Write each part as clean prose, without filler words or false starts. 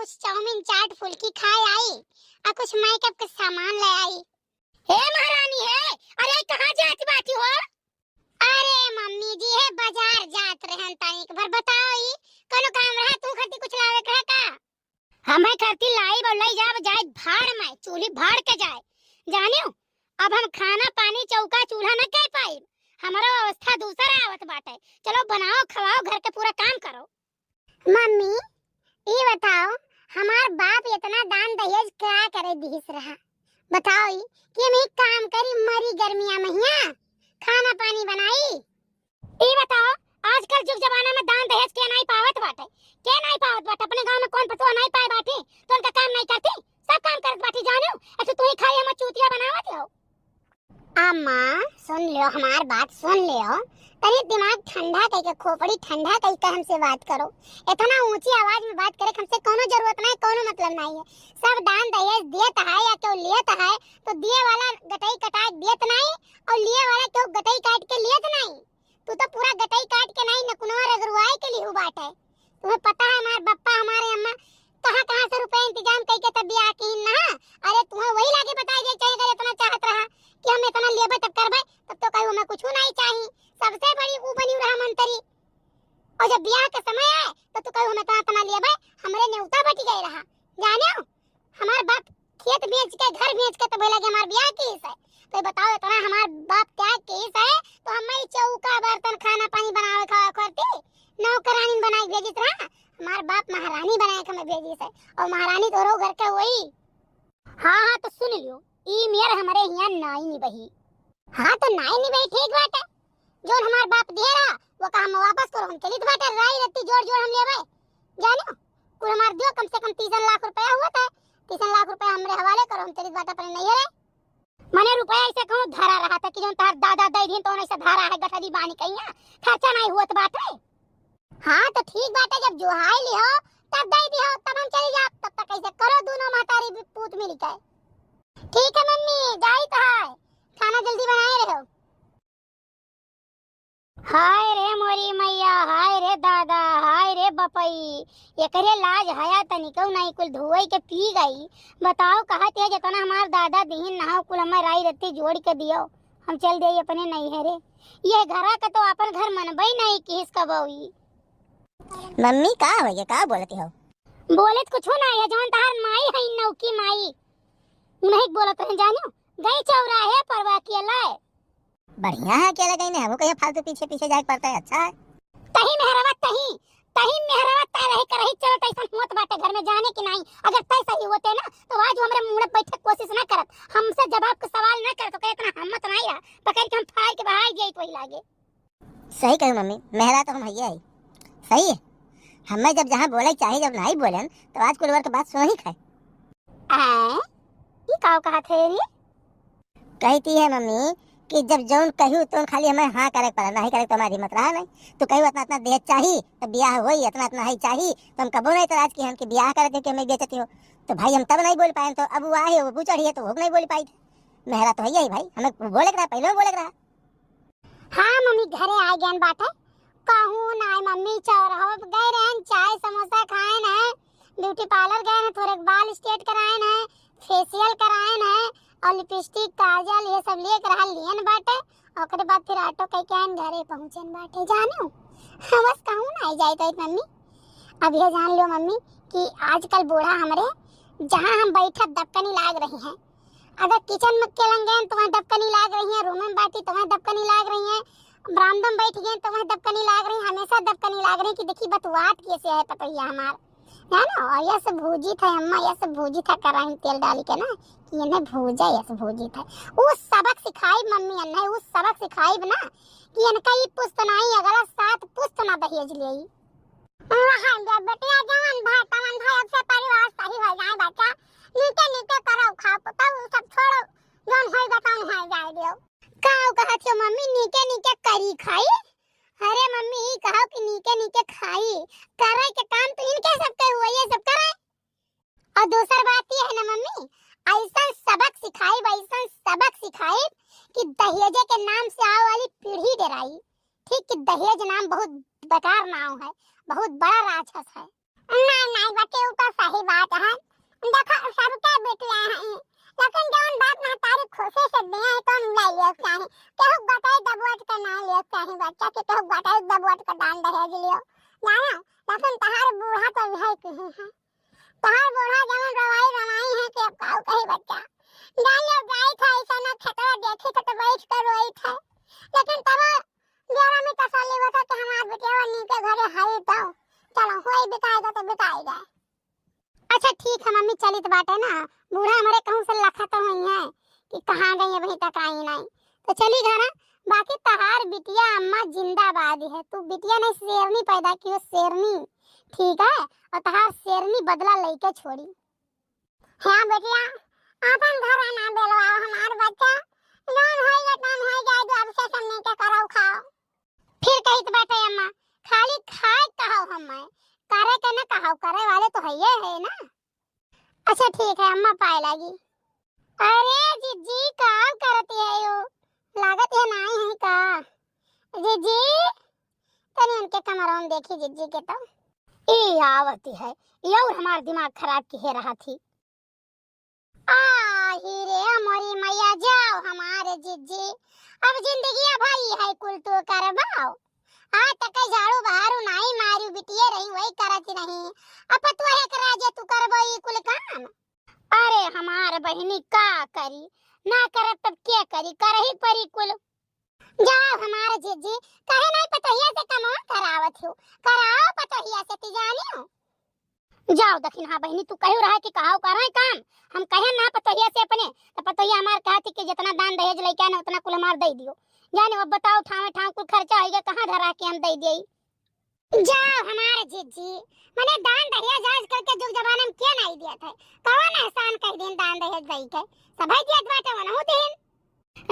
कुछ चाउमीन चाट फुल्की खाए आई और कुछ मेकअप के सामान ले आई। हे महारानी है, अरे कहाँ जाती बाती हो? अरे मम्मी जी है बाजार जात रहन ताई एक बार बताओ ई कोनो काम रहा तू खती कुछ लावे कहा का हमें करती लाई बोलाई जा जाए भाड़ में चूल्ही भाड़ के जाए जानियो। अब हम खाना पानी चौका चूल्हा न कह पाई, हमारा अवस्था दूसरा आवत बाटे। चलो बनाओ खवाओ घर के पूरा काम करो। मम्मी ये बताओ हमार बाप इतना दान दहेज क्या करे दिस रहा बताओ कि हम एक काम करी मरी गर्मियां में हिया खाना पानी बनाई। ये बताओ आजकल जुग जमाना में दान दहेज के नहीं पावत बाटे, के नहीं पावत बाटे। अपने गांव में कौन पतवा नहीं पाए बाटे तो उनका काम नहीं करती, सब काम करत बाटी जानो। अच्छा तू ही खाई हम चूतिया बनावत हो। अम्मा सुन लियो हमार बात सुन लियो, तनी दिमाग ठंडा करके खोपड़ी ठंडा करके हमसे बात करो। इतना ऊंची आवाज में बात करे हमसे कोनो जरूरत नहीं, कोनो मतलब नहीं है। सब दान दहेज देत है या तो लेत है तो दिए वाला गटई कटाई देत नहीं और लिए वाला क्यों गटई काट के लेत नहीं। तू तो पूरा गटई काट के नहीं नकुनवा रगरुआए के लिए बात है। तुम्हें पता है हमारे पप्पा हमारे अम्मा कहां से रुपए इंतजाम करके तब ब्याह की ना। अरे तुम्हें वही लागे बताई दे चाहिए अगर इतना चाहत रहा कि हम इतना लेबे तब करबे तब तो कहो मैं कुछ नहीं चाहिए। सबसे बड़ी ऊ बनी रहा मंत्री और जब ब्याह का समय आए तो तू कहो मैं इतना लेबे हमरे नेउता बटी गई रहा जानो। हमार बाप खेत बेच के घर बेच के तो बोला कि हमार ब्याह केस है। तो बताओ इतना हमार बाप क्या केस है तो हम ही चौका बर्तन खाना पानी बनावे खावा करती नौकरानी बनाई भेजित रहा। हमार बाप महारानी बनाए के मैं भेजी से और महारानी तो रो घर के वही। हां तो सुन लियो ई मेर हमारे यहां नाई नहीं बही। हां तो नाई नहीं बही ठीक बात है, जो हमार बाप दे रहा वो काम वापस करो हम चलित बात है। राई रत्ती जोड़ जोड़ हम लेबे जानो कुल हमार दियो कम से कम 30 लाख रुपया हुआ था। 30 लाख रुपया हमरे हवाले करो हम चलित बात अपने नहीं है मने रुपया ऐसे कहूं धरा रहा था कि जोन तार दादा दई दिन तो ऐसे धारा है गठरी बानी कहिया खर्चा नहीं हुआ तो बात है। हां तो ठीक बात है, जब जोहाई लियो तब दई दियो तब हम चली जा तब तक ऐसे करो दोनों मातारी पूत मिल के। ठीक है मम्मी जाई तो है खाना जल्दी बनाए रहो। हाय रे मोरी मैया हाय रे दादा हाय रे बपई एकरे लाज हया तनिको नहीं कुल धोई के पी गई। बताओ कहत है जितना हमार दादा दीन नहाओ कुल हमें राई रत्ती जोड़ के दियो हम चल दे अपने नहीं है रे। ये घरा का तो अपन घर मनबई नहीं कि इसका बउई। मम्मी का हो ये का बोलती हो? बोलेत कुछ नहीं है जौन तार माई है नौकी माई नहीं बोलत रह जानो गई चौराहे परवा के लाए। बढ़िया है अकेले गई ने हमको कहीं फालतू पीछे पीछे जाए पड़ता है। अच्छा है तही मेहरवत तही मेहरवत ता रही कर रही चलो तैसा होत बाटे घर में जाने की नहीं। अगर पैसा ही होते ना तो आज हमरे मुंह में बैठे कोशिश ना करत हमसे जवाब का सवाल ना कर तो कहे इतना हिम्मत नहीं रहा पकड़ के हम फाड़ के बहाई गई तो ही लागे। सही कहूं मम्मी मेहरा तो हम हइया है सही है। हमें जब जहां बोले चाहिए जब नहीं बोलन तो आज कुल वर्ग बात सुन ही खाए। ये काव कहा थे रे कहती है मम्मी कि जब जौन कहूं तो खाली हमें हाँ करे पड़ा नहीं करे तो हमारी हिम्मत रहा नहीं। तो कहूं इतना इतना दहेज चाहिए तो ब्याह होई इतना इतना ही चाहिए तो हम कबो नहीं तराज की हम कि ब्याह करे थे कि मैं बेचती हो तो भाई हम तब नहीं बोल पाए। तो अब वो आए वो चढ़ी है तो वो नहीं बोल पाई थी। मेहरा तो है ही भाई हमें बोले रहा पहले बोले रहा। हाँ मम्मी घरे आ गया बात है कहूं ना मम्मी चौराहा गए रहन चाय समोसा खाए ना ब्यूटी पार्लर गए ना थोड़े बाल स्ट्रेट कराए ना फेशियल कराए ना और लिपस्टिक काजल ये सब लेकर रहा लियन बाटे और ओकरे बाद फिर ऑटो कई के घरे पहुंचन बाटे जानो। बस कहूं ना जाए तो मम्मी अब ये जान लो मम्मी कि आजकल बूढ़ा हमरे जहां हम बैठा दबकनी लाग रही हैं। अगर किचन में के लंगे तो वहां दबकनी लाग रही है, रूम में बैठी तो वहां दबकनी लाग रही है, बरामदा में बैठ गए तो वहां दबकनी लाग रही, हमेशा दबकनी लाग रही कि देखी बतवात कैसे है पतैया हमार है ना। और ये सब भूजी था अम्मा ये सब भूजी था कराही तेल डाल के ना कि इन्हें भूजा ये सब भूजी था उस सबक सिखाई मम्मी अन्ने उस सबक सिखाई ना कि इनका ये पुस्त नहीं अगला 7 पुस्त ना दहेज लेई। हां बेटिया जवान भाई तवन भाई अब से परिवार सही हो जाए बच्चा नीचे नीचे करो खा तो सब छोड़ो जोन होई बताओ है जाए दियो। काऊ कहत हो मम्मी नीचे नीचे करी खाई। अरे मम्मी कहो कि नीचे नीचे खाई करे के काम तो इनके सबके हुए ये सब करे। और दूसरी बात ये है ना मम्मी ऐसा सबक सिखाई वैसा सबक सिखाई कि दहेज के नाम से आने वाली पीढ़ी डराई। ठीक कि दहेज नाम बहुत बेकार नाम है, बहुत बड़ा राक्षस है। नहीं नहीं बच्चे ऊपर सही सही बात है। देखो सबके बेटियां हैं, लेकिन जौन बात ना तारी खुशी से दिए तो हम ले लियो चाहे केहू बताई दबवट के ना लियो चाहे बच्चा के केहू बताई दबवट के दान दहेज लियो जाना। लेकिन तहार बूढ़ा तो है कहीं है, तहार बूढ़ा जवन रवाई रवाई है कि अब काऊ कही बच्चा जान लियो गाय था ऐसा ना खतरा देखी तो बैठ कर रोई था। लेकिन तब जरा में तसल्ली होता कि हमार बेटिया नीचे घरे है तो चलो होई बिकाएगा तो बिकाएगा। अच्छा ठीक है मम्मी चली तो बात है ना, बूढ़ा हमारे कहूं से लखा तो हुई है कि कहाँ गई अभी तक आई नहीं, तो चली घर। बाकी तहार बिटिया अम्मा जिंदाबाद है, तू बिटिया ने शेरनी पैदा की हो शेरनी, ठीक है, और तहार शेरनी बदला लेके छोड़ी। हाँ बेटिया अपन घर ना बेलवा हमार बच्चा नॉन होएगा काम हो जाए तो अब से सब नहीं के कराओ खाओ। फिर कही तो बात है अम्मा खाली खाए कहो हमें करे के ना कहो, करे वाले तो है ना। अच्छा ठीक है अम्मा पाए लगी। अरे जीजी काम करती है यो, लागत है नहीं है का जीजी, तनी उनके कमरों में देखी जीजी के तो ये आवती है ये और हमारा दिमाग खराब की है रहा थी। हीरे हमारी मैया जाओ हमारे जीजी, अब जिंदगी भाई है कुल तो करवाओ। आज तक झाड़ू बहारू नहीं मारी बिटिया रही वही करती नहीं, अब तो है करा जे तू करबई कुल काम। अरे हमार बहनी का करी ना कर तब क्या करी करही परी कुल। जाओ हमारे जीजी कहे नहीं पतहिया से कमा करावत हो कराओ पतहिया से ती जानियो। जाओ दक्षिण हाँ बहनी तू कहो रहा कि कहाओ कर रहे काम, हम कहे ना पतहिया से अपने तो पतहिया हमार कहती कि जितना दान दहेज लेके ना उतना कुल हमार दे दियो। जाने अब बताओ ठावे ठाव कुल खर्चा होएगा कहां धरा के हम दे देई। जाओ हमारे जीजी मने दान दहेज आज कल के जुग जमाने में क्या नहीं दिया था, कौन एहसान कर दिन दान दहेज दई के सबै दियत बाटे वनहु दिन।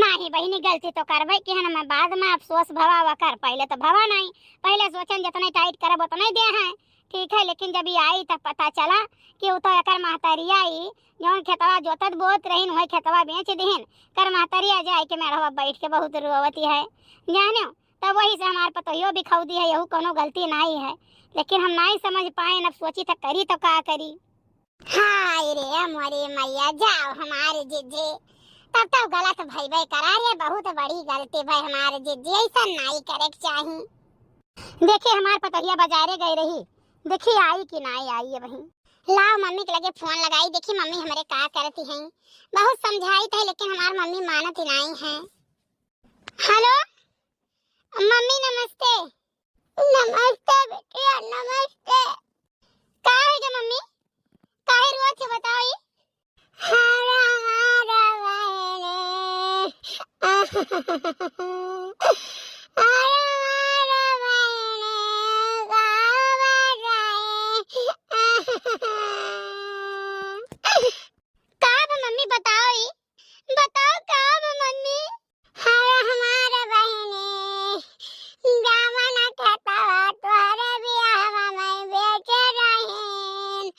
नहीं बहनी गलती तो करबै कि है ना, मैं बाद में अफसोस भवा कर, पहले तो भवा नहीं, पहले सोचन जितना टाइट करब उतना ही दे हैं ठीक है। लेकिन जब ये आई तब पता चला कि वो तो एकर महतरिया आई जौन खेतवा जोतत बोत रहीन वही खेतवा बेच दीन कर महतरिया जाए के मेढ़वा बैठ के बहुत रोवती है जानो। तब वही से हमार पतोहियो भी खौदी है, यहू कोनो गलती नहीं है, लेकिन हम नहीं समझ पाए न सोची तो करी तो का करी। हाय रे हमारी मैया जाओ हमारे जीजी, तब तो गलत भई करा रे, बहुत बड़ी गलती भाई हमारे जीजी, ऐसा नहीं करे चाहिए। देखिए हमार पतोहिया बाजारे गई रही, देखिए आई कि नहीं आई है वही। लाओ मम्मी के लगे फोन लगाई, देखी मम्मी हमारे का करती हैं, बहुत समझाई थे लेकिन हमार मम्मी मानत ही नहीं है। हेलो मम्मी नमस्ते। नमस्ते बेटिया नमस्ते। का है जो मम्मी काहे रोज से बताओ। काब मम्मी बताओ बताओ काब मम्मी। हमारा बहने गावन कहता तोहरे बियाहवा में बेच रहें।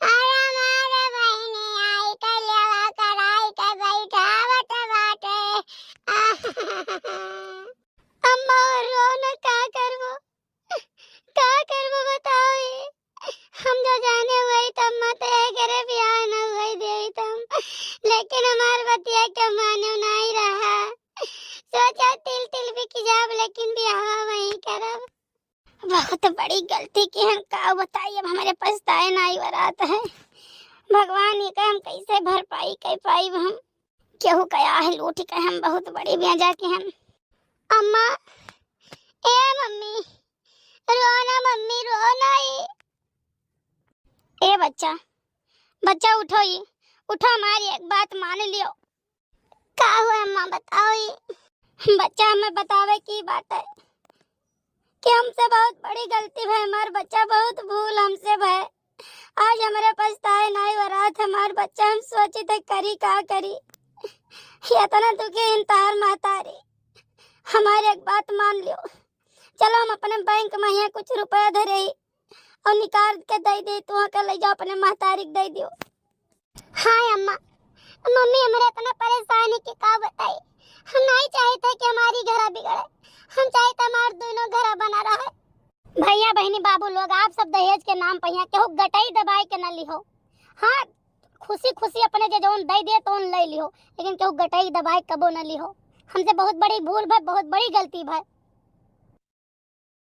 अरे हमारे बहने आई के लेवा कराई के बैठावत बाटे। अम्मा रोना का करबो बताओ। हम जो जाने हुए तब मत करे ब्याह न हुई दे तुम, लेकिन हमार बतिया के माने नहीं रहा, सोचा तिल तिल भी की जाब लेकिन ब्याह वही करब। बहुत बड़ी गलती की हम का बताइए, अब हमारे पछताए नहीं वरात है। भगवान ये हम कैसे भरपाई कर पाई, हम केहू कया है लूट के हम बहुत बड़ी ब्याजा के हम। अम्मा ए मम्मी रोना मम्मी रोना। ए बच्चा बच्चा उठो, ये उठो हमारी एक बात मान लियो। का हुआ अम्मा बताओ। बच्चा हमें बतावे की बात है कि हमसे बहुत बड़ी गलती है, हमार बच्चा बहुत भूल हमसे भय, आज हमारे पछताए नहीं हो रहा था। हमार बच्चा हम सोचे थे करी का करी, इतना दुखी इंतहार महतारी। हमारी एक बात मान लियो, चलो हम अपने बैंक में यहाँ कुछ रुपया धरे और निकाल के दे दे, तू के ले जाओ अपने महतारी दे दियो। हाँ अम्मा मम्मी हमारे इतना परेशानी के का बताई, हम नहीं चाहते कि हमारी घर बिगड़े, हम चाहते हमारे दोनों घर बना रहे। भैया बहनी बाबू लोग आप सब दहेज के नाम पे यहाँ केहू गटाई दबाई के न लिहो। हाँ, खुशी खुशी अपने जे जौन दे दे तो ले लिहो, लेकिन केहू गटाई दबाई कबो न लिहो। हमसे बहुत बड़ी भूल भाई, बहुत बड़ी गलती भाई।